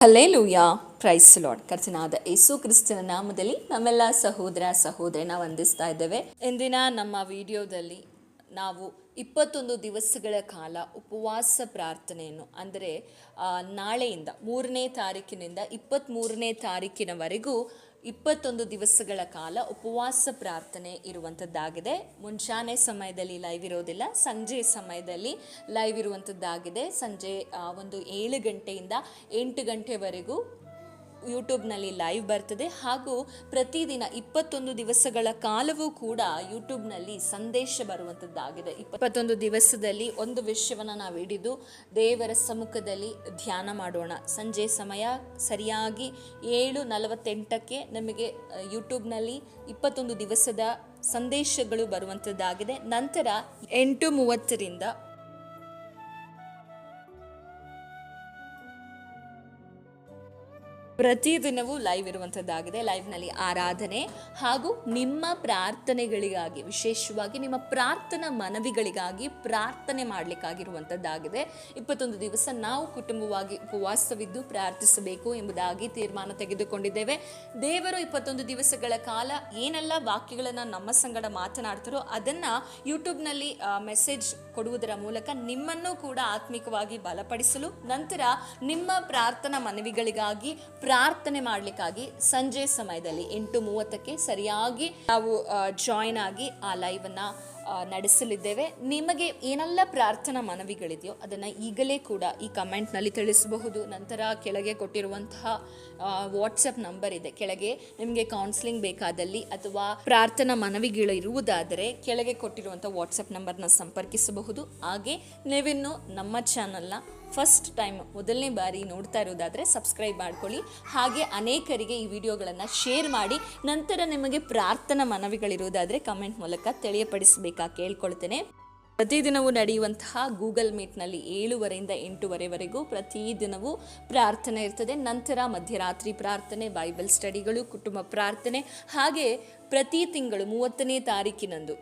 Hallelujah, price lord. ಕರ್ತನಾದ ಯೇಸು ಕ್ರಿಸ್ತನ ನಾಮದಲ್ಲಿ ನಮ್ಮೆಲ್ಲ ಸಹೋದರ ಸಹೋದರನ ವಂದಿಸ್ತಾ ಇದ್ದೇವೆ. ಇಂದಿನ ನಮ್ಮ ವಿಡಿಯೋದಲ್ಲಿ ನಾವು 21 ದಿವಸಗಳ ಕಾಲ ಉಪವಾಸ ಪ್ರಾರ್ಥನೆಯನ್ನು, ಅಂದರೆ ನಾಳೆಯಿಂದ 3ನೇ ತಾರೀಕಿನಿಂದ 23ನೇ ತಾರೀಕಿನವರೆಗೂ 21 ದಿವಸಗಳ ಕಾಲ ಉಪವಾಸ ಪ್ರಾರ್ಥನೆ ಇರುವಂಥದ್ದಾಗಿದೆ. ಮುಂಜಾನೆ ಸಮಯದಲ್ಲಿ ಲೈವ್ ಇರೋದಿಲ್ಲ, ಸಂಜೆ ಸಮಯದಲ್ಲಿ ಲೈವ್ ಇರುವಂಥದ್ದಾಗಿದೆ. ಸಂಜೆ ಒಂದು 7 ಗಂಟೆಯಿಂದ 8 ಗಂಟೆವರೆಗೂ ಯೂಟ್ಯೂಬ್ನಲ್ಲಿ ಲೈವ್ ಬರ್ತದೆ. ಹಾಗೂ ಪ್ರತಿದಿನ 21 ದಿವಸಗಳ ಕಾಲವೂ ಕೂಡ ಯೂಟ್ಯೂಬ್ನಲ್ಲಿ ಸಂದೇಶ ಬರುವಂಥದ್ದಾಗಿದೆ. 21 ದಿವಸದಲ್ಲಿ ಒಂದು ವಿಷಯವನ್ನು ನಾವು ಹಿಡಿದು ದೇವರ ಸಮ್ಮುಖದಲ್ಲಿ ಧ್ಯಾನ ಮಾಡೋಣ. ಸಂಜೆ ಸಮಯ ಸರಿಯಾಗಿ 7:48 ನಮಗೆ ಯೂಟ್ಯೂಬ್ನಲ್ಲಿ 21 ದಿವಸದ ಸಂದೇಶಗಳು ಬರುವಂಥದ್ದಾಗಿದೆ. ನಂತರ 8:30ರಿಂದ ಪ್ರತಿದಿನವೂ ಲೈವ್ ಇರುವಂಥದ್ದಾಗಿದೆ. ಲೈವ್ನಲ್ಲಿ ಆರಾಧನೆ ಹಾಗೂ ನಿಮ್ಮ ಪ್ರಾರ್ಥನೆಗಳಿಗಾಗಿ, ವಿಶೇಷವಾಗಿ ನಿಮ್ಮ ಪ್ರಾರ್ಥನಾ ಮನವಿಗಳಿಗಾಗಿ ಪ್ರಾರ್ಥನೆ ಮಾಡಲಿಕ್ಕಾಗಿರುವಂಥದ್ದಾಗಿದೆ. 21 ದಿವಸ ನಾವು ಕುಟುಂಬವಾಗಿ ಉಪವಾಸವಿದ್ದು ಪ್ರಾರ್ಥಿಸಬೇಕು ಎಂಬುದಾಗಿ ತೀರ್ಮಾನ ತೆಗೆದುಕೊಂಡಿದ್ದೇವೆ. ದೇವರು 21 ದಿವಸಗಳ ಕಾಲ ಏನೆಲ್ಲ ವಾಕ್ಯಗಳನ್ನು ನಮ್ಮ ಸಂಗಡ ಮಾತನಾಡ್ತಾರೋ ಅದನ್ನು ಯೂಟ್ಯೂಬ್ನಲ್ಲಿ ಮೆಸೇಜ್ ಕೊಡುವುದರ ಮೂಲಕ ನಿಮ್ಮನ್ನು ಕೂಡ ಆತ್ಮಿಕವಾಗಿ ಬಲಪಡಿಸಲು, ನಂತರ ನಿಮ್ಮ ಪ್ರಾರ್ಥನಾ ಮನವಿಗಳಿಗಾಗಿ ಪ್ರಾರ್ಥನೆ ಮಾಡಲಿಕ್ಕಾಗಿ ಸಂಜೆ ಸಮಯದಲ್ಲಿ 8:30 ಸರಿಯಾಗಿ ನಾವು ಜಾಯಿನ್ ಆಗಿ ಆ ಲೈವನ್ನು ನಡೆಸಲಿದ್ದೇವೆ. ನಿಮಗೆ ಏನೆಲ್ಲ ಪ್ರಾರ್ಥನಾ ಮನವಿಗಳಿದೆಯೋ ಅದನ್ನು ಈಗಲೇ ಕೂಡ ಈ ಕಮೆಂಟ್ನಲ್ಲಿ ತಿಳಿಸಬಹುದು. ನಂತರ ಕೆಳಗೆ ಕೊಟ್ಟಿರುವಂತಹ ವಾಟ್ಸಪ್ ನಂಬರ್ ಇದೆ. ಕೆಳಗೆ ನಿಮಗೆ ಕೌನ್ಸಿಲಿಂಗ್ ಬೇಕಾದಲ್ಲಿ ಅಥವಾ ಪ್ರಾರ್ಥನಾ ಮನವಿಗಳು ಇರುವುದಾದರೆ ಕೆಳಗೆ ಕೊಟ್ಟಿರುವಂಥ ವಾಟ್ಸಪ್ ನಂಬರ್ನ ಸಂಪರ್ಕಿಸಬಹುದು. ಹಾಗೆ ನೀವಿನ್ನು ನಮ್ಮ ಚಾನಲ್ನ ಫಸ್ಟ್ ಟೈಮ್ ಮೊದಲನೇ ಬಾರಿ ನೋಡ್ತಾ ಇರೋದಾದರೆ ಸಬ್ಸ್ಕ್ರೈಬ್ ಮಾಡ್ಕೊಳ್ಳಿ. ಹಾಗೆ ಅನೇಕರಿಗೆ ಈ ವಿಡಿಯೋಗಳನ್ನು ಶೇರ್ ಮಾಡಿ. ನಂತರ ನಿಮಗೆ ಪ್ರಾರ್ಥನಾ ಮನವಿಗಳಿರುವುದಾದರೆ ಕಮೆಂಟ್ ಮೂಲಕ ತಿಳಿಯಪಡಿಸಬೇಕಾಗಿ ಕೇಳ್ಕೊಳ್ತೇನೆ. ಪ್ರತಿದಿನವೂ ನಡೆಯುವಂತಹ ಗೂಗಲ್ ಮೀಟ್ನಲ್ಲಿ 7:30ರಿಂದ 8:00ವರೆಗೂ ಪ್ರತಿದಿನವೂ ಪ್ರಾರ್ಥನೆ ಇರ್ತದೆ. ನಂತರ ಮಧ್ಯರಾತ್ರಿ ಪ್ರಾರ್ಥನೆ, ಬೈಬಲ್ ಸ್ಟಡಿಗಳು, ಕುಟುಂಬ ಪ್ರಾರ್ಥನೆ. ಹಾಗೆ ಪ್ರತಿ ತಿಂಗಳು 30ನೇ ತಾರೀಕಿನಂದು,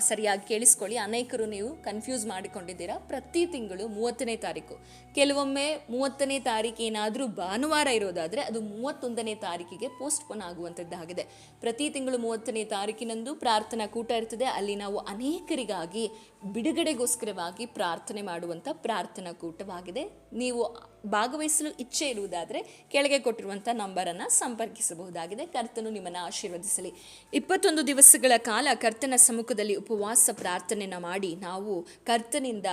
ಸರಿಯಾಗಿ ಕೇಳಿಸ್ಕೊಳ್ಳಿ, ಅನೇಕರು ನೀವು ಕನ್ಫ್ಯೂಸ್ ಮಾಡಿಕೊಂಡಿದ್ದೀರಾ. ಪ್ರತಿ ತಿಂಗಳು 30ನೇ ತಾರೀಕು, ಕೆಲವೊಮ್ಮೆ 30ನೇ ತಾರೀಕು ಏನಾದರೂ ಭಾನುವಾರ ಇರೋದಾದರೆ ಅದು 31ನೇ ತಾರೀಕಿಗೆ ಪೋಸ್ಟ್ಪೋನ್ ಆಗುವಂಥದ್ದಾಗಿದೆ. ಪ್ರತಿ ತಿಂಗಳು 30ನೇ ತಾರೀಕಿನಂದು ಪ್ರಾರ್ಥನಾ ಕೂಟ ಇರ್ತದೆ. ಅಲ್ಲಿ ನಾವು ಅನೇಕರಿಗಾಗಿ ಬಿಡುಗಡೆಗೋಸ್ಕರವಾಗಿ ಪ್ರಾರ್ಥನೆ ಮಾಡುವಂಥ ಪ್ರಾರ್ಥನಾ ಕೂಟವಾಗಿದೆ. ನೀವು ಭಾಗವಹಿಸಲು ಇಚ್ಛೆ ಇರುವುದಾದರೆ ಕೆಳಗೆ ಕೊಟ್ಟಿರುವಂಥ ನಂಬರನ್ನು ಸಂಪರ್ಕಿಸಬಹುದಾಗಿದೆ. ಕರ್ತನು ನಿಮ್ಮನ್ನು ಆಶೀರ್ವದಿಸಲಿ. 21 ದಿವಸಗಳ ಕಾಲ ಕರ್ತನ ಸಮ್ಮುಖದಲ್ಲಿ ಉಪವಾಸ ಪ್ರಾರ್ಥನೆಯನ್ನು ಮಾಡಿ ನಾವು ಕರ್ತನಿಂದ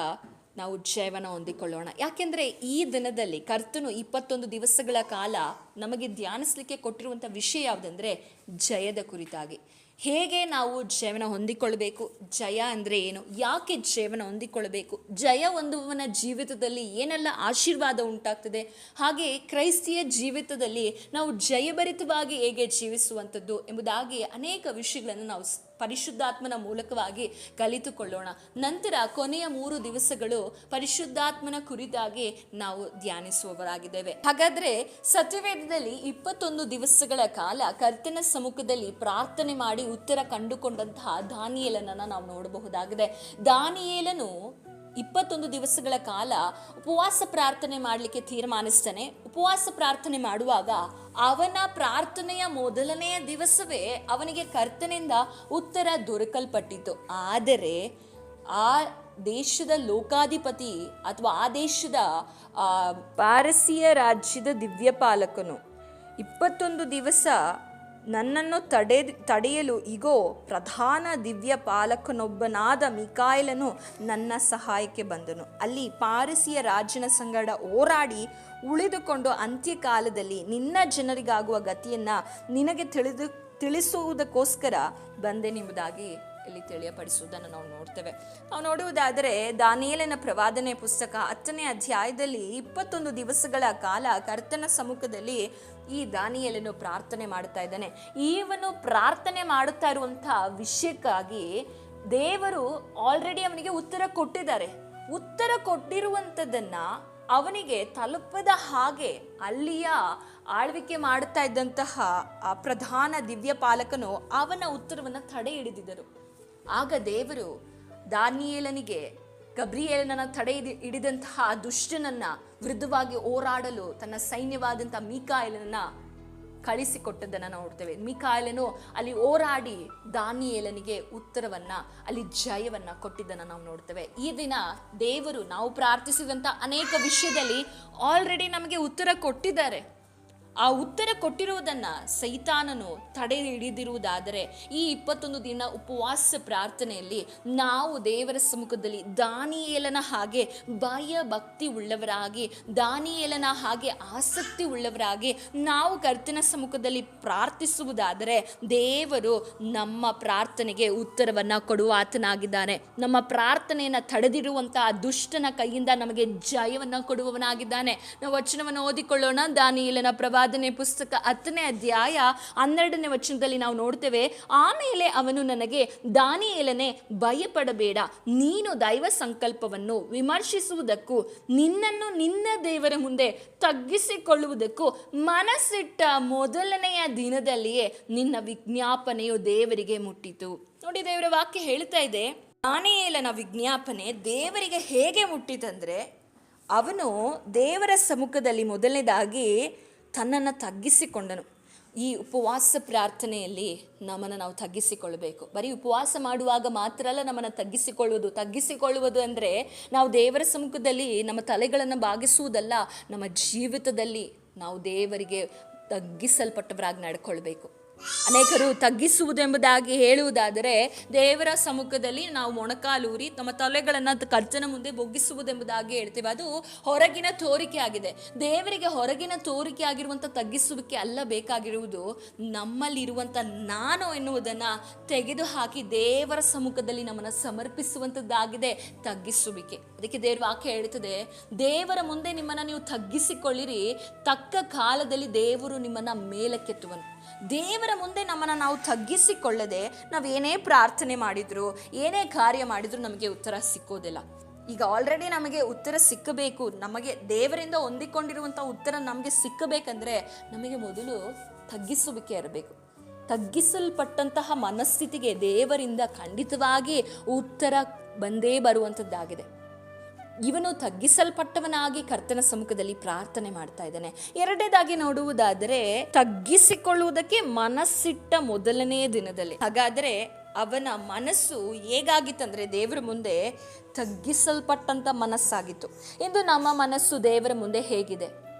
ಜಯವನ್ನು ಹೊಂದಿಕೊಳ್ಳೋಣ. ಯಾಕೆಂದರೆ ಈ ದಿನದಲ್ಲಿ ಕರ್ತನು 21 ದಿವಸಗಳ ಕಾಲ ನಮಗೆ ಧ್ಯಾನಿಸಲಿಕ್ಕೆ ಕೊಟ್ಟಿರುವಂಥ ವಿಷಯ ಯಾವುದಂದರೆ ಜಯದ ಕುರಿತಾಗಿ. ಹೇಗೆ ನಾವು ಜಯವನ್ನು ಹೊಂದಿಕೊಳ್ಳಬೇಕು, ಜಯ ಅಂದರೆ ಏನು, ಯಾಕೆ ಜಯವನ್ನು ಹೊಂದಿಕೊಳ್ಳಬೇಕು, ಜಯ ಹೊಂದುವವನ ಜೀವಿತದಲ್ಲಿ ಏನೆಲ್ಲ ಆಶೀರ್ವಾದ ಉಂಟಾಗ್ತದೆ, ಹಾಗೆ ಕ್ರೈಸ್ತಿಯ ಜೀವಿತದಲ್ಲಿ ನಾವು ಜಯಭರಿತವಾಗಿ ಹೇಗೆ ಜೀವಿಸುವಂಥದ್ದು ಎಂಬುದಾಗಿ ಅನೇಕ ವಿಷಯಗಳನ್ನು ನಾವು ಪರಿಶುದ್ಧಾತ್ಮನ ಮೂಲಕವಾಗಿ ಕಲಿತುಕೊಳ್ಳೋಣ. ನಂತರ ಕೊನೆಯ 3 ದಿವಸಗಳು ಪರಿಶುದ್ಧಾತ್ಮನ ಕುರಿತಾಗಿ ನಾವು ಧ್ಯಾನಿಸುವವರಾಗಿದ್ದೇವೆ. ಹಾಗಾದರೆ ಸತ್ಯವೇದದಲ್ಲಿ 21 ದಿವಸಗಳ ಕಾಲ ಕರ್ತನ ಸಮ್ಮುಖದಲ್ಲಿ ಪ್ರಾರ್ಥನೆ ಮಾಡಿ ಉತ್ತರ ಕಂಡುಕೊಂಡಂತಹ ದಾನಿಯೇಲನನ್ನು ನಾವು ನೋಡಬಹುದಾಗಿದೆ. ದಾನಿಯೇಲನು 21 ದಿವಸಗಳ ಕಾಲ ಉಪವಾಸ ಪ್ರಾರ್ಥನೆ ಮಾಡಲಿಕ್ಕೆ ತೀರ್ಮಾನಿಸ್ತಾನೆ. ಉಪವಾಸ ಪ್ರಾರ್ಥನೆ ಮಾಡುವಾಗ ಅವನ ಪ್ರಾರ್ಥನೆಯ ಮೊದಲನೆಯ ದಿವಸವೇ ಅವನಿಗೆ ಕರ್ತನಿಂದ ಉತ್ತರ ದೊರಕಲ್ಪಟ್ಟಿತು. ಆದರೆ ಆ ದೇಶದ ಲೋಕಾಧಿಪತಿ ಅಥವಾ ಆ ದೇಶದ ಪಾರಸಿಯ ರಾಜ್ಯದ ದಿವ್ಯಪಾಲಕನು 21 ದಿವಸ ನನ್ನನ್ನು ತಡೆಯಲು ಇಗೋ ಪ್ರಧಾನ ದಿವ್ಯ ಪಾಲಕನೊಬ್ಬನಾದ ಮಿಕಾಯೇಲನು ನನ್ನ ಸಹಾಯಕ್ಕೆ ಬಂದನು. ಅಲ್ಲಿ ಪಾರಸಿಯ ರಾಜನ ಸಂಗಡ ಹೋರಾಡಿ ಉಳಿದುಕೊಂಡು ಅಂತ್ಯಕಾಲದಲ್ಲಿ ನಿನ್ನ ಜನರಿಗಾಗುವ ಗತಿಯನ್ನು ನಿನಗೆ ತಿಳಿಸುವುದಕ್ಕೋಸ್ಕರ ಬಂದೆನೆಂಬುದಾಗಿ ಇಲ್ಲಿ ತಿಳಿಯಪಡಿಸುವುದನ್ನು ನಾವು ನೋಡ್ತೇವೆ. ನಾವು ನೋಡುವುದಾದರೆ ದಾನಿಯೇಲನ ಪ್ರವಾದನೆ ಪುಸ್ತಕ 10ನೇ ಅಧ್ಯಾಯದಲ್ಲಿ 21 ದಿವಸಗಳ ಕಾಲ ಕರ್ತನ ಸಮ್ಮುಖದಲ್ಲಿ ಈ ದಾನಿಯೇಲನು ಪ್ರಾರ್ಥನೆ ಮಾಡ್ತಾ ಇದ್ದಾನೆ. ಇವನು ಪ್ರಾರ್ಥನೆ ಮಾಡುತ್ತಾ ಇರುವಂಥ ವಿಷಯಕ್ಕಾಗಿ ದೇವರು ಆಲ್ರೆಡಿ ಅವನಿಗೆ ಉತ್ತರ ಕೊಟ್ಟಿದ್ದಾರೆ. ಉತ್ತರ ಕೊಟ್ಟಿರುವಂಥದ್ದನ್ನು ಅವನಿಗೆ ತಲುಪದ ಹಾಗೆ ಅಲ್ಲಿಯ ಆಳ್ವಿಕೆ ಮಾಡುತ್ತಾ ಇದ್ದಂತಹ ಆ ಪ್ರಧಾನ ದಿವ್ಯ ಪಾಲಕನು ಅವನ ಉತ್ತರವನ್ನು ತಡೆ ಹಿಡಿದಿದ್ದರು. ಆಗ ದೇವರು ದಾನಿಯೇಲನಿಗೆ ಗಬ್ರಿಯೇಲನನ್ನ ತಡೆ ಹಿಡಿದಂತಹ ದುಷ್ಟನನ್ನ ವಿರುದ್ಧವಾಗಿ ಹೋರಾಡಲು ತನ್ನ ಸೈನ್ಯವಾದಂಥ ಮೀಕಾಯೇಲನನ್ನ ಕಳಿಸಿಕೊಟ್ಟದ್ದನ್ನು ನೋಡ್ತೇವೆ. ಮೀಕಾಯೇಲನು ಅಲ್ಲಿ ಹೋರಾಡಿ ದಾನಿಯೇಲನಿಗೆ ಉತ್ತರವನ್ನ, ಅಲ್ಲಿ ಜಯವನ್ನ ಕೊಟ್ಟಿದ್ದನ್ನು ನಾವು ನೋಡ್ತೇವೆ. ಈ ದಿನ ದೇವರು ನಾವು ಪ್ರಾರ್ಥಿಸಿದಂಥ ಅನೇಕ ವಿಷಯದಲ್ಲಿ ಆಲ್ರೆಡಿ ನಮಗೆ ಉತ್ತರ ಕೊಟ್ಟಿದ್ದಾರೆ. ಆ ಉತ್ತರ ಕೊಟ್ಟಿರುವುದನ್ನು ಸೈತಾನನು ತಡೆ ಹಿಡಿದಿರುವುದಾದರೆ ಈ 21 ದಿನ ಉಪವಾಸ ಪ್ರಾರ್ಥನೆಯಲ್ಲಿ ನಾವು ದೇವರ ಸಮ್ಮುಖದಲ್ಲಿ ದಾನಿಯೇಲನ ಹಾಗೆ ಭಯ ಭಕ್ತಿ ಉಳ್ಳವರಾಗಿ, ದಾನಿಯೇಲನ ಹಾಗೆ ಆಸಕ್ತಿ ಉಳ್ಳವರಾಗಿ ನಾವು ಕರ್ತನ ಸಮ್ಮುಖದಲ್ಲಿ ಪ್ರಾರ್ಥಿಸುವುದಾದರೆ ದೇವರು ನಮ್ಮ ಪ್ರಾರ್ಥನೆಗೆ ಉತ್ತರವನ್ನು ಕೊಡುವ ಆತನಾಗಿದ್ದಾನೆ. ನಮ್ಮ ಪ್ರಾರ್ಥನೆಯನ್ನು ತಡೆದಿರುವಂತಹ ದುಷ್ಟನ ಕೈಯಿಂದ ನಮಗೆ ಜಯವನ್ನು ಕೊಡುವವನಾಗಿದ್ದಾನೆ. ನಾವು ವಚನವನ್ನು ಓದಿಕೊಳ್ಳೋಣ. ದಾನಿಯೇಲನ ಪ್ರವಾದನೆ ಪುಸ್ತಕ 10ನೇ ಅಧ್ಯಾಯ 12ನೇ ವಚನದಲ್ಲಿ ನಾವು ನೋಡ್ತೇವೆ. ಆಮೇಲೆ ಅವನು ನನಗೆ, ದಾನಿಯೇಲನೇ, ಭಯಪಡಬೇಡ, ನೀನು ದೈವ ಸಂಕಲ್ಪವನ್ನು ವಿಮರ್ಶಿಸುವುದಕ್ಕೂ ನಿನ್ನನ್ನು ನಿನ್ನ ದೇವರ ಮುಂದೆ ತಗ್ಗಿಸಿಕೊಳ್ಳುವುದಕ್ಕೂ ಮನಸ್ಸಿಟ್ಟ ಮೊದಲನೆಯ ದಿನದಲ್ಲಿಯೇ ನಿನ್ನ ವಿಜ್ಞಾಪನೆಯು ದೇವರಿಗೆ ಮುಟ್ಟಿತು. ನೋಡಿ, ದೇವರ ವಾಕ್ಯ ಹೇಳ್ತಾ ಇದೆ, ದಾನಿಯೇಲನ ವಿಜ್ಞಾಪನೆ ದೇವರಿಗೆ ಹೇಗೆ ಮುಟ್ಟಿತಂದ್ರೆ, ಅವನು ದೇವರ ಸಮ್ಮುಖದಲ್ಲಿ ಮೊದಲನೇದಾಗಿ ತನ್ನನ್ನು ತಗ್ಗಿಸಿಕೊಂಡನು. ಈ ಉಪವಾಸ ಪ್ರಾರ್ಥನೆಯಲ್ಲಿ ನಮ್ಮನ್ನು ನಾವು ತಗ್ಗಿಸಿಕೊಳ್ಳಬೇಕು. ಬರೀ ಉಪವಾಸ ಮಾಡುವಾಗ ಮಾತ್ರ ಅಲ್ಲ ನಮ್ಮನ್ನು ತಗ್ಗಿಸಿಕೊಳ್ಳುವುದು ಅಂದರೆ ನಾವು ದೇವರ ಸಮ್ಮುಖದಲ್ಲಿ ನಮ್ಮ ತಲೆಗಳನ್ನು ಬಾಗಿಸುವುದಲ್ಲ, ನಮ್ಮ ಜೀವಿತದಲ್ಲಿ ನಾವು ದೇವರಿಗೆ ತಗ್ಗಿಸಲ್ಪಟ್ಟವರಾಗಿ ನಡ್ಕೊಳ್ಬೇಕು. ಅನೇಕರು ತಗ್ಗಿಸುವುದೆಂಬುದಾಗಿ ಹೇಳುವುದಾದರೆ ದೇವರ ಸಮ್ಮುಖದಲ್ಲಿ ನಾವು ಮೊಣಕಾಲೂರಿ ನಮ್ಮ ತಲೆಗಳನ್ನು ಕರ್ತನ ಮುಂದೆ ಬೊಗ್ಗಿಸುವುದೆಂಬುದಾಗಿ ಹೇಳ್ತೇವೆ. ಅದು ಹೊರಗಿನ ತೋರಿಕೆ ಆಗಿದೆ. ದೇವರಿಗೆ ಹೊರಗಿನ ತೋರಿಕೆ ಆಗಿರುವಂಥ ತಗ್ಗಿಸುವಿಕೆ ಅಲ್ಲ ಬೇಕಾಗಿರುವುದು, ನಮ್ಮಲ್ಲಿರುವಂಥ ನಾನು ಎನ್ನುವುದನ್ನು ತೆಗೆದುಹಾಕಿ ದೇವರ ಸಮ್ಮುಖದಲ್ಲಿ ನಮ್ಮನ್ನು ಸಮರ್ಪಿಸುವಂಥದ್ದಾಗಿದೆ ತಗ್ಗಿಸುವಿಕೆ. ಅದಕ್ಕೆ ದೇವರ ವಾಕ್ಯ ಹೇಳ್ತದೆ, ದೇವರ ಮುಂದೆ ನಿಮ್ಮನ್ನು ನೀವು ತಗ್ಗಿಸಿಕೊಳ್ಳಿರಿ, ತಕ್ಕ ಕಾಲದಲ್ಲಿ ದೇವರು ನಿಮ್ಮನ್ನು ಮೇಲಕ್ಕೆತ್ತುವನು. ದೇವರ ಮುಂದೆ ನಮ್ಮನ್ನು ನಾವು ತಗ್ಗಿಸಿಕೊಳ್ಳದೆ ನಾವೇನೇ ಪ್ರಾರ್ಥನೆ ಮಾಡಿದ್ರು, ಏನೇ ಕಾರ್ಯ ಮಾಡಿದ್ರು ನಮಗೆ ಉತ್ತರ ಸಿಕ್ಕೋದಿಲ್ಲ. ಈಗ ಆಲ್ರೆಡಿ ನಮಗೆ ಉತ್ತರ ಸಿಕ್ಕಬೇಕು, ನಮಗೆ ದೇವರಿಂದ ಹೊಂದಿಕೊಂಡಿರುವಂಥ ಉತ್ತರ ನಮಗೆ ಸಿಕ್ಕಬೇಕಂದ್ರೆ ನಮಗೆ ಮೊದಲು ತಗ್ಗಿಸುವಿಕೆ ಇರಬೇಕು. ತಗ್ಗಿಸಲ್ಪಟ್ಟಂತಹ ಮನಸ್ಥಿತಿಗೆ ದೇವರಿಂದ ಖಂಡಿತವಾಗಿ ಉತ್ತರ ಬಂದೇ ಬರುವಂಥದ್ದಾಗಿದೆ. ಇವನು ತಗ್ಗಿಸಲ್ಪಟ್ಟವನಾಗಿ ಕರ್ತನ ಸಮ್ಮುಖದಲ್ಲಿ ಪ್ರಾರ್ಥನೆ ಮಾಡ್ತಾ ಇದ್ದಾನೆ. ಎರಡನೇದಾಗಿ ನೋಡುವುದಾದರೆ, ತಗ್ಗಿಸಿಕೊಳ್ಳುವುದಕ್ಕೆ ಮನಸ್ಸಿಟ್ಟ ಮೊದಲನೇ ದಿನದಲ್ಲಿ. ಹಾಗಾದರೆ ಅವನ ಮನಸ್ಸು ಹೇಗಾಗಿತ್ತಂದರೆ ದೇವರ ಮುಂದೆ ತಗ್ಗಿಸಲ್ಪಟ್ಟಂಥ ಮನಸ್ಸಾಗಿತ್ತು. ಇಂದು ನಮ್ಮ ಮನಸ್ಸು ದೇವರ ಮುಂದೆ ಹೇಗಿದೆ?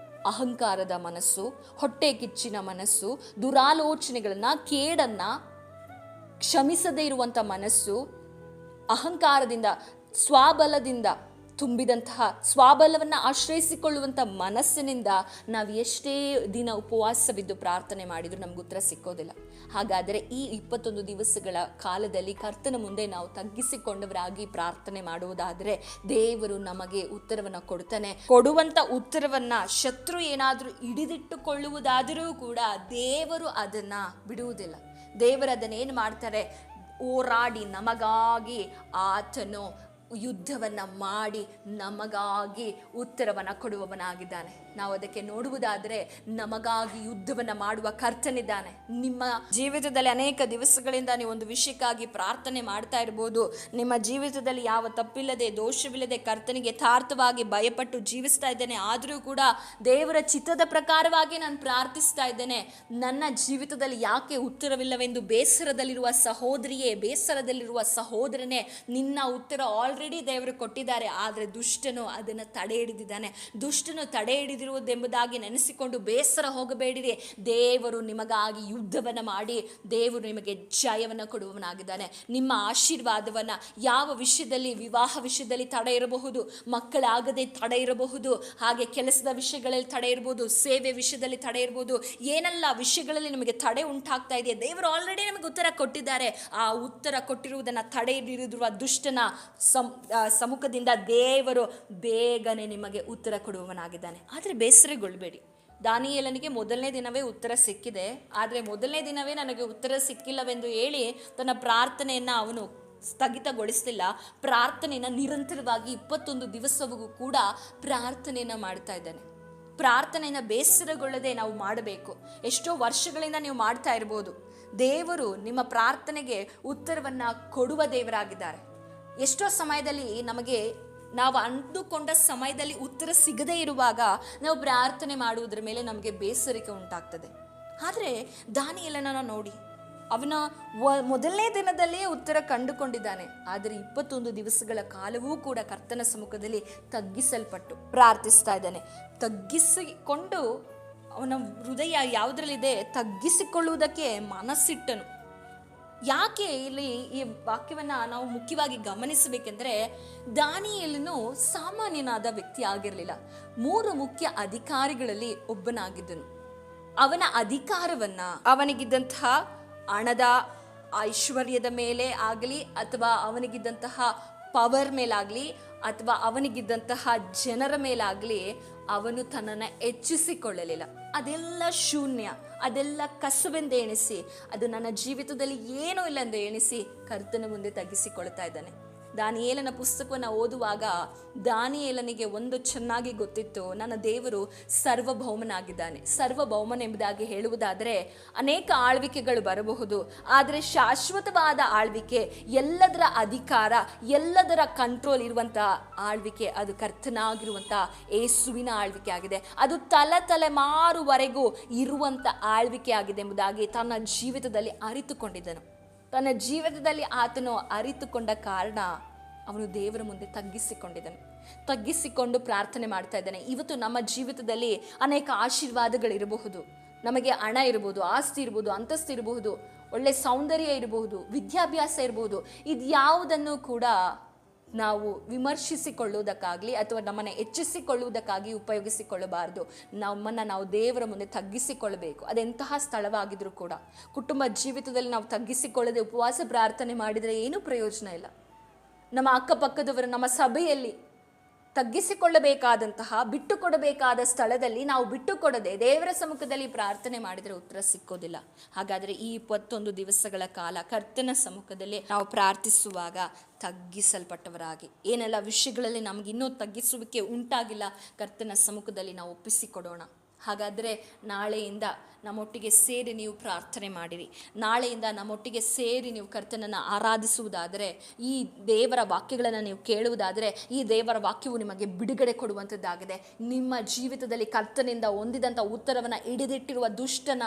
ಅಹಂಕಾರದ ಮನಸ್ಸು, ಹೊಟ್ಟೆ ಕಿಚ್ಚಿನ ಮನಸ್ಸು, ದುರಾಲೋಚನೆಗಳನ್ನು, ಕೇಡನ್ನು ಕ್ಷಮಿಸದೇ ಇರುವಂಥ ಮನಸ್ಸು, ಅಹಂಕಾರದಿಂದ, ಸ್ವಬಲದಿಂದ ತುಂಬಿದಂತಹ, ಸ್ವಬಲವನ್ನು ಆಶ್ರಯಿಸಿಕೊಳ್ಳುವಂಥ ಮನಸ್ಸಿನಿಂದ ನಾವು ಎಷ್ಟೇ ದಿನ ಉಪವಾಸವಿದ್ದು ಪ್ರಾರ್ಥನೆ ಮಾಡಿದರೂ ನಮ್ಗೆ ಉತ್ತರ ಸಿಕ್ಕೋದಿಲ್ಲ. ಹಾಗಾದರೆ ಈ 21 ದಿವಸಗಳ ಕಾಲದಲ್ಲಿ ಕರ್ತನ ಮುಂದೆ ನಾವು ತಗ್ಗಿಸಿಕೊಂಡವರಾಗಿ ಪ್ರಾರ್ಥನೆ ಮಾಡುವುದಾದರೆ ದೇವರು ನಮಗೆ ಉತ್ತರವನ್ನು ಕೊಡ್ತಾನೆ. ಕೊಡುವಂಥ ಉತ್ತರವನ್ನು ಶತ್ರು ಏನಾದರೂ ಹಿಡಿದಿಟ್ಟುಕೊಳ್ಳುವುದಾದರೂ ಕೂಡ ದೇವರು ಅದನ್ನು ಬಿಡುವುದಿಲ್ಲ. ದೇವರು ಅದನ್ನೇನು ಮಾಡ್ತಾರೆ? ಹೋರಾಡಿ ನಮಗಾಗಿ ಆತನು ಯುದ್ಧವನ್ನು ಮಾಡಿ ನಮಗಾಗಿ ಉತ್ತರವನ್ನು ಕೊಡುವವನಾಗಿದ್ದಾನೆ. ನಾವು ಅದಕ್ಕೆ ನೋಡುವುದಾದರೆ ನಮಗಾಗಿ ಯುದ್ಧವನ್ನು ಮಾಡುವ ಕರ್ತನಿದ್ದಾನೆ. ನಿಮ್ಮ ಜೀವಿತದಲ್ಲಿ ಅನೇಕ ದಿವಸಗಳಿಂದ ನೀವು ಒಂದು ವಿಷಯಕ್ಕಾಗಿ ಪ್ರಾರ್ಥನೆ ಮಾಡ್ತಾ ಇರ್ಬೋದು. ನಿಮ್ಮ ಜೀವಿತದಲ್ಲಿ ಯಾವ ತಪ್ಪಿಲ್ಲದೆ, ದೋಷವಿಲ್ಲದೆ ಕರ್ತನಿಗೆ ಯಥಾರ್ಥವಾಗಿ ಭಯಪಟ್ಟು ಜೀವಿಸ್ತಾ ಇದ್ದೇನೆ. ಆದರೂ ಕೂಡ ದೇವರ ಚಿತ್ತದ ಪ್ರಕಾರವಾಗಿ ನಾನು ಪ್ರಾರ್ಥಿಸ್ತಾ ಇದ್ದೇನೆ, ನನ್ನ ಜೀವಿತದಲ್ಲಿ ಯಾಕೆ ಉತ್ತರವಿಲ್ಲವೆಂದು ಬೇಸರದಲ್ಲಿರುವ ಸಹೋದರಿಯೇ, ಬೇಸರದಲ್ಲಿರುವ ಸಹೋದರನೇ, ನಿನ್ನ ಉತ್ತರ ಆಲ್ರೆಡಿ ದೇವರು ಕೊಟ್ಟಿದ್ದಾರೆ. ಆದರೆ ದುಷ್ಟನು ಅದನ್ನು ತಡೆ ಹಿಡಿದಿದ್ದಾನೆ. ದುಷ್ಟನು ತಡೆ ಹಿಡಿದಿರುವುದೆಂಬುದಾಗಿ ನೆನೆಸಿಕೊಂಡು ಬೇಸರ ಹೋಗಬೇಡಿರಿ. ದೇವರು ನಿಮಗಾಗಿ ಯುದ್ಧವನ್ನು ಮಾಡಿ ದೇವರು ನಿಮಗೆ ಜಯವನ್ನು ಕೊಡುವವನಾಗಿದ್ದಾನೆ. ನಿಮ್ಮ ಆಶೀರ್ವಾದವನ್ನು ಯಾವ ವಿಷಯದಲ್ಲಿ, ವಿವಾಹ ವಿಷಯದಲ್ಲಿ ತಡೆ ಇರಬಹುದು, ಮಕ್ಕಳಾಗದೆ ತಡೆ ಇರಬಹುದು, ಹಾಗೆ ಕೆಲಸದ ವಿಷಯಗಳಲ್ಲಿ ತಡೆ ಇರಬಹುದು, ಸೇವೆ ವಿಷಯದಲ್ಲಿ ತಡೆ ಇರಬಹುದು. ಏನೆಲ್ಲ ವಿಷಯಗಳಲ್ಲಿ ನಿಮಗೆ ತಡೆ ಉಂಟಾಗ್ತಾ ಇದೆ, ದೇವರು ಆಲ್ರೆಡಿ ನಮಗೆ ಉತ್ತರ ಕೊಟ್ಟಿದ್ದಾರೆ. ಆ ಉತ್ತರ ಕೊಟ್ಟಿರುವುದನ್ನು ತಡೆ ಹಿಡಿದಿರುವ ದುಷ್ಟನ ಸಮ್ಮುಖದಿಂದ ದೇವರು ಬೇಗನೆ ನಿಮಗೆ ಉತ್ತರ ಕೊಡುವವನಾಗಿದ್ದಾನೆ. ಆದರೆ ಬೇಸರಗೊಳ್ಳಬೇಡಿ. ದಾನಿಯೇಲನಿಗೆ ಮೊದಲನೇ ದಿನವೇ ಉತ್ತರ ಸಿಕ್ಕಿದೆ. ಆದರೆ ಮೊದಲನೇ ದಿನವೇ ನನಗೆ ಉತ್ತರ ಸಿಕ್ಕಿಲ್ಲವೆಂದು ಹೇಳಿ ತನ್ನ ಪ್ರಾರ್ಥನೆಯನ್ನು ಅವನು ಸ್ಥಗಿತಗೊಳಿಸಲಿಲ್ಲ. ಪ್ರಾರ್ಥನೆಯನ್ನು ನಿರಂತರವಾಗಿ 21 ದಿವಸವೂ ಕೂಡ ಪ್ರಾರ್ಥನೆಯನ್ನು ಮಾಡ್ತಾ ಇದ್ದಾನೆ. ಪ್ರಾರ್ಥನೆಯನ್ನು ಬೇಸರಗೊಳ್ಳದೆ ನಾವು ಮಾಡಬೇಕು. ಎಷ್ಟೋ ವರ್ಷಗಳಿಂದ ನೀವು ಮಾಡ್ತಾ ಇರ್ಬೋದು. ದೇವರು ನಿಮ್ಮ ಪ್ರಾರ್ಥನೆಗೆ ಉತ್ತರವನ್ನು ಕೊಡುವ ದೇವರಾಗಿದ್ದಾರೆ. ಎಷ್ಟೋ ಸಮಯದಲ್ಲಿ ನಮಗೆ ನಾವು ಅಂದುಕೊಂಡ ಸಮಯದಲ್ಲಿ ಉತ್ತರ ಸಿಗದೇ ಇರುವಾಗ ನಾವು ಪ್ರಾರ್ಥನೆ ಮಾಡುವುದರ ಮೇಲೆ ನಮಗೆ ಬೇಸರಿಕೆ ಉಂಟಾಗ್ತದೆ. ಆದರೆ ದಾನಿಯೇಲನನ್ನು ನೋಡಿ, ಅವನ ಮೊದಲನೇ ದಿನದಲ್ಲೇ ಉತ್ತರ ಕಂಡುಕೊಂಡಿದ್ದಾನೆ. ಆದರೆ 21 ದಿವಸಗಳ ಕಾಲವೂ ಕೂಡ ಕರ್ತನ ಸಮ್ಮುಖದಲ್ಲಿ ತಗ್ಗಿಸಲ್ಪಟ್ಟು ಪ್ರಾರ್ಥಿಸ್ತಾ ಇದ್ದಾನೆ. ತಗ್ಗಿಸಿಕೊಂಡು ಅವನ ಹೃದಯ ಯಾವುದರಲ್ಲಿದೆ, ತಗ್ಗಿಸಿಕೊಳ್ಳುವುದಕ್ಕೆ ಮನಸ್ಸಿಟ್ಟನು. ಯಾಕೆ ಇಲ್ಲಿ ಈ ವಾಕ್ಯವನ್ನು ನಾವು ಮುಖ್ಯವಾಗಿ ಗಮನಿಸಬೇಕೆಂದರೆ, ದಾನಿಯೇಲನು ಸಾಮಾನ್ಯನಾದ ವ್ಯಕ್ತಿ ಆಗಿರಲಿಲ್ಲ. 3 ಮುಖ್ಯ ಅಧಿಕಾರಿಗಳಲ್ಲಿ ಒಬ್ಬನಾಗಿದ್ದನು. ಅವನ ಅಧಿಕಾರವನ್ನ, ಅವನಿಗಿದ್ದಂತಹ ಹಣದ ಐಶ್ವರ್ಯದ ಮೇಲೆ ಆಗಲಿ, ಅಥವಾ ಅವನಿಗಿದ್ದಂತಹ ಪವರ್ ಮೇಲಾಗಲಿ, ಅಥವಾ ಅವನಿಗಿದ್ದಂತಹ ಜನರ ಮೇಲಾಗಲಿ ಅವನು ತನ್ನನ್ನು ಹೆಚ್ಚಿಸಿಕೊಳ್ಳಲಿಲ್ಲ. ಅದೆಲ್ಲ ಶೂನ್ಯ, ಅದೆಲ್ಲ ಕಸವೆಂದು ಎಣಿಸಿ, ಅದು ನನ್ನ ಜೀವಿತದಲ್ಲಿ ಏನೂ ಇಲ್ಲ ಎಂದು ಎಣಿಸಿ ಕರ್ತನ ಮುಂದೆ ತಗ್ಗಿಸಿಕೊಳ್ತಾ ಇದ್ದಾನೆ. ದಾನಿಯೇಲನ ಪುಸ್ತಕವನ್ನು ಓದುವಾಗ ದಾನಿಯೇಲನಿಗೆ ಒಂದು ಚೆನ್ನಾಗಿ ಗೊತ್ತಿತ್ತು, ನನ್ನ ದೇವರು ಸರ್ವಭೌಮನಾಗಿದ್ದಾನೆ. ಸರ್ವಭೌಮನೆಂಬುದಾಗಿ ಹೇಳುವುದಾದರೆ ಅನೇಕ ಆಳ್ವಿಕೆಗಳು ಬರಬಹುದು, ಆದರೆ ಶಾಶ್ವತವಾದ ಆಳ್ವಿಕೆ, ಎಲ್ಲದರ ಅಧಿಕಾರ, ಎಲ್ಲದರ ಕಂಟ್ರೋಲ್ ಇರುವಂಥ ಆಳ್ವಿಕೆ ಅದು ಕರ್ತನಾಗಿರುವಂಥ ಯೇಸುವಿನ ಆಳ್ವಿಕೆ ಆಗಿದೆ. ಅದು ತಲೆಮಾರುವರೆಗೂ ಇರುವಂಥ ಆಳ್ವಿಕೆ ಆಗಿದೆ ಎಂಬುದಾಗಿ ತನ್ನ ಜೀವಿತದಲ್ಲಿ ಅರಿತುಕೊಂಡಿದ್ದನು. ತನ್ನ ಜೀವಿತದಲ್ಲಿ ಆತನು ಅರಿತುಕೊಂಡ ಕಾರಣ ಅವನು ದೇವರ ಮುಂದೆ ತಗ್ಗಿಸಿಕೊಂಡು ಪ್ರಾರ್ಥನೆ ಮಾಡ್ತಾ ಇದ್ದಾನೆ. ಇವತ್ತು ನಮ್ಮ ಜೀವಿತದಲ್ಲಿ ಅನೇಕ ಆಶೀರ್ವಾದಗಳಿರಬಹುದು. ನಮಗೆ ಹಣ ಇರಬಹುದು, ಆಸ್ತಿ ಇರಬಹುದು, ಅಂತಸ್ತು ಇರಬಹುದು, ಒಳ್ಳೆ ಸೌಂದರ್ಯ ಇರಬಹುದು, ವಿದ್ಯಾಭ್ಯಾಸ ಇರಬಹುದು. ಇದು ಯಾವುದನ್ನು ಕೂಡ ನಾವು ವಿಮರ್ಶಿಸಿಕೊಳ್ಳುವುದಕ್ಕಾಗಲಿ ಅಥವಾ ನಮ್ಮನ್ನು ಹೆಚ್ಚಿಸಿಕೊಳ್ಳುವುದಕ್ಕಾಗಿ ಉಪಯೋಗಿಸಿಕೊಳ್ಳಬಾರದು. ನಮ್ಮನ್ನು ನಾವು ದೇವರ ಮುಂದೆ ತಗ್ಗಿಸಿಕೊಳ್ಳಬೇಕು. ಅದೆಂತಹ ಸ್ಥಳವಾಗಿದ್ರೂ ಕೂಡ ಕುಟುಂಬ ಜೀವಿತದಲ್ಲಿ ನಾವು ತಗ್ಗಿಸಿಕೊಳ್ಳದೆ ಉಪವಾಸ ಪ್ರಾರ್ಥನೆ ಮಾಡಿದರೆ ಏನೂ ಪ್ರಯೋಜನ ಇಲ್ಲ. ನಮ್ಮ ಅಕ್ಕಪಕ್ಕದವರು, ನಮ್ಮ ಸಭೆಯಲ್ಲಿ ತಗ್ಗಿಸಿಕೊಳ್ಳಬೇಕಾದಂತಹ, ಬಿಟ್ಟುಕೊಡಬೇಕಾದ ಸ್ಥಳದಲ್ಲಿ ನಾವು ಬಿಟ್ಟುಕೊಡದೆ ದೇವರ ಸಮ್ಮುಖದಲ್ಲಿ ಪ್ರಾರ್ಥನೆ ಮಾಡಿದರೆ ಉತ್ತರ ಸಿಕ್ಕೋದಿಲ್ಲ. ಹಾಗಾದರೆ ಈ 21 ದಿವಸಗಳ ಕಾಲ ಕರ್ತನ ಸಮ್ಮುಖದಲ್ಲಿ ನಾವು ಪ್ರಾರ್ಥಿಸುವಾಗ ತಗ್ಗಿಸಲ್ಪಟ್ಟವರಾಗಿ, ಏನೆಲ್ಲ ವಿಷಯಗಳಲ್ಲಿ ನಮಗಿನ್ನೂ ತಗ್ಗಿಸುವಿಕೆ ಉಂಟಾಗಿಲ್ಲ, ಕರ್ತನ ಸಮ್ಮುಖದಲ್ಲಿ ನಾವು ಒಪ್ಪಿಸಿಕೊಡೋಣ. ಹಾಗಾದರೆ ನಾಳೆಯಿಂದ ನಮ್ಮೊಟ್ಟಿಗೆ ಸೇರಿ ನೀವು ಪ್ರಾರ್ಥನೆ ಮಾಡಿರಿ. ನಾಳೆಯಿಂದ ನಮ್ಮೊಟ್ಟಿಗೆ ಸೇರಿ ನೀವು ಕರ್ತನನ್ನು ಆರಾಧಿಸುವುದಾದರೆ, ಈ ದೇವರ ವಾಕ್ಯಗಳನ್ನು ನೀವು ಕೇಳುವುದಾದರೆ, ಈ ದೇವರ ವಾಕ್ಯವು ನಿಮಗೆ ಬಿಡುಗಡೆ ಕೊಡುವಂಥದ್ದಾಗಿದೆ. ನಿಮ್ಮ ಜೀವಿತದಲ್ಲಿ ಕರ್ತನಿಂದ ಹೊಂದಿದಂಥ ಉತ್ತರವನ್ನು ಹಿಡಿದಿಟ್ಟಿರುವ ದುಷ್ಟನ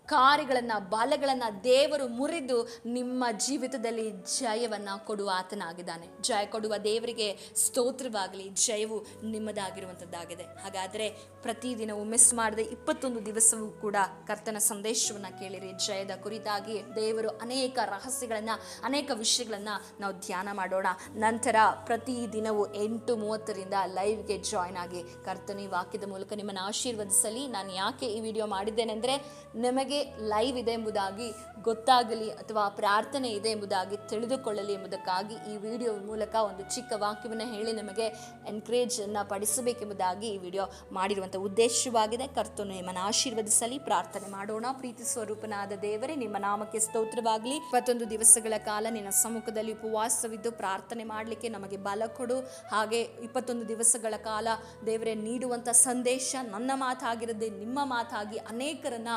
ಕಾರ್ಯಗಳನ್ನು, ಬಲಗಳನ್ನು ದೇವರು ಮುರಿದು ನಿಮ್ಮ ಜೀವಿತದಲ್ಲಿ ಜಯವನ್ನು ಕೊಡುವ ಆತನಾಗಿದ್ದಾನೆ. ಜಯ ಕೊಡುವ ದೇವರಿಗೆ ಸ್ತೋತ್ರವಾಗಲಿ. ಜಯವು ನಿಮ್ಮದಾಗಿರುವಂಥದ್ದಾಗಿದೆ. ಹಾಗಾದರೆ ಪ್ರತಿದಿನವೂ ಮಿಸ್ ಮಾಡದೆ 21 ದಿವಸವೂ ಕೂಡ ಕರ್ತನ ಸಂದೇಶವನ್ನು ಕೇಳಿರಿ. ಜಯದ ಕುರಿತಾಗಿ ದೇವರು ಅನೇಕ ರಹಸ್ಯಗಳನ್ನು, ಅನೇಕ ವಿಷಯಗಳನ್ನು ನಾವು ಧ್ಯಾನ ಮಾಡೋಣ. ನಂತರ ಪ್ರತಿದಿನವೂ 8:30ರಿಂದ ಲೈವ್ಗೆ ಜಾಯ್ನ್ ಆಗಿ ಕರ್ತನ ವಾಕ್ಯದ ಮೂಲಕ ನಿಮ್ಮನ್ನು ಆಶೀರ್ವದಿಸಲಿ. ನಾನು ಯಾಕೆ ಈ ವಿಡಿಯೋ ಮಾಡಿದ್ದೇನೆಂದರೆ, ನಿಮಗೆ ಲೈವ್ ಇದೆ ಎಂಬುದಾಗಿ ಗೊತ್ತಾಗಲಿ ಅಥವಾ ಪ್ರಾರ್ಥನೆ ಇದೆ ಎಂಬುದಾಗಿ ತಿಳಿದುಕೊಳ್ಳಲಿ ಎಂಬುದಕ್ಕಾಗಿ ಈ ವಿಡಿಯೋ ಮೂಲಕ ಒಂದು ಚಿಕ್ಕ ವಾಕ್ಯವನ್ನು ಹೇಳಿ ನಿಮಗೆ ಎನ್ಕರೇಜನ್ನು ಪಡಿಸಬೇಕೆಂಬುದಾಗಿ ಈ ವಿಡಿಯೋ ಮಾಡಿರುವಂಥ ಉದ್ದೇಶವಾಗಿದೆ. ಕರ್ತನು ನಿಮ್ಮನ್ನು ಆಶೀರ್ವದಿಸಲಿ. ಪ್ರಾರ್ಥನೆ ಮಾಡೋಣ. ಪ್ರೀತಿ ಸ್ವರೂಪನಾದ ದೇವರೇ, ನಿಮ್ಮ ನಾಮಕ್ಕೆ ಸ್ತೋತ್ರವಾಗಲಿ. 21 ದಿವಸಗಳ ಕಾಲ ನಿನ್ನ ಸಮ್ಮುಖದಲ್ಲಿ ಉಪವಾಸವಿದ್ದು ಪ್ರಾರ್ಥನೆ ಮಾಡಲಿಕ್ಕೆ ನಮಗೆ ಬಲ ಕೊಡು. ಹಾಗೆ 21 ದಿವಸಗಳ ಕಾಲ ದೇವರೇ ನೀಡುವಂಥ ಸಂದೇಶ ನನ್ನ ಮಾತಾಗಿರದೆ ನಿಮ್ಮ ಮಾತಾಗಿ ಅನೇಕರನ್ನ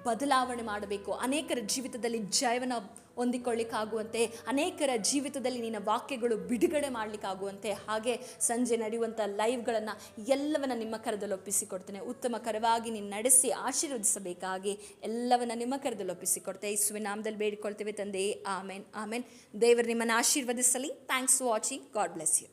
ಬದಲಾವಣೆ ಮಾಡಬೇಕು, ಅನೇಕರ ಜೀವಿತದಲ್ಲಿ ಜಯವನ್ನು ಹೊಂದಿಕೊಳ್ಳಿಕ್ಕಾಗುವಂತೆ, ಅನೇಕರ ಜೀವಿತದಲ್ಲಿ ನಿನ್ನ ವಾಕ್ಯಗಳು ಬಿಡುಗಡೆ ಮಾಡಲಿಕ್ಕಾಗುವಂತೆ, ಹಾಗೆ ಸಂಜೆ ನಡೆಯುವಂಥ ಲೈವ್ಗಳನ್ನು ಎಲ್ಲವನ್ನ ನಿಮ್ಮ ಕರದಲ್ಲಿ ಒಪ್ಪಿಸಿಕೊಡ್ತೇನೆ. ಉತ್ತಮಕರವಾಗಿ ನೀನು ನಡೆಸಿ ಆಶೀರ್ವದಿಸಬೇಕಾಗಿ ಎಲ್ಲವನ್ನ ನಿಮ್ಮ ಕರದಲ್ಲಿ ಒಪ್ಪಿಸಿಕೊಡ್ತೇವೆ. ಯೇಸುವಿನ ನಾಮದಲ್ಲಿ ಬೇಡಿಕೊಳ್ತೇವೆ ತಂದೆಯೇ, ಆಮೇನ್ ಆಮೇನ್. ದೇವರು ನಿಮ್ಮನ್ನು ಆಶೀರ್ವದಿಸಲಿ. Thanks for watching. God bless you.